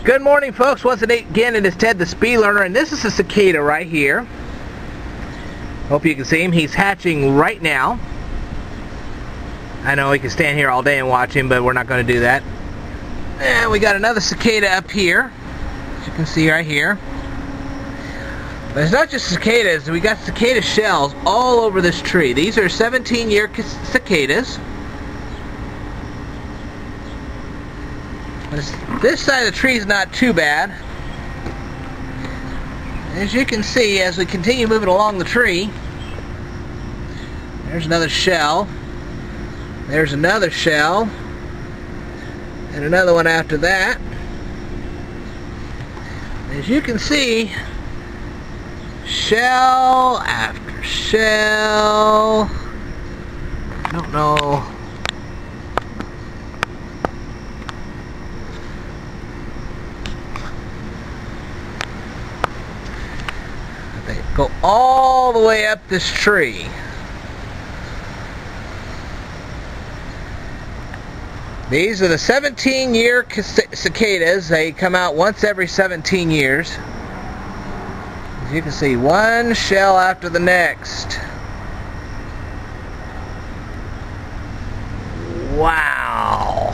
Good morning, folks. Once again, it is Ted the Speed Learner, and this is a cicada right here. Hope you can see him. He's hatching right now. I know we can stand here all day and watch him, but we're not going to do that. And we got another cicada up here, as you can see right here. But it's not just cicadas. We got cicada shells all over this tree. These are 17-year cicadas. This side of the tree is not too bad. As you can see, as we continue moving along the tree, there's another shell. There's another shell. And another one after that. As you can see, shell after shell. I don't know. They go all the way up this tree. These are the 17-year cicadas. They come out once every 17 years. As you can see, one shell after the next. Wow.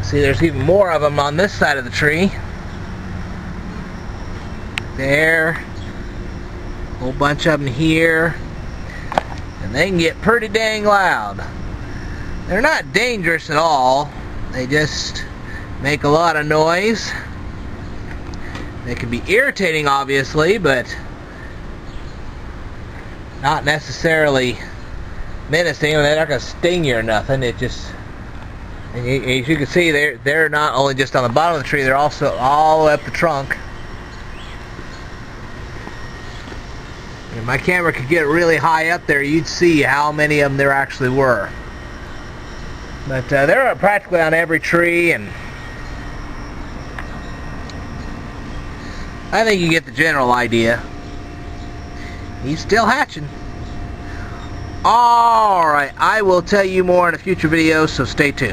See, there's even more of them on this side of the tree. There, a whole bunch of them here, and they can get pretty dang loud. They're not dangerous at all. They just make a lot of noise. They can be irritating, obviously, but not necessarily menacing. They're not going to sting you or nothing. It just, and as you can see, they're not only just on the bottom of the tree, they're also all the way up the trunk. If my camera could get really high up there, you'd see how many of them there actually were. But they're practically on every tree, and I think you get the general idea. He's still hatching. Alright, I will tell you more in a future video, so stay tuned.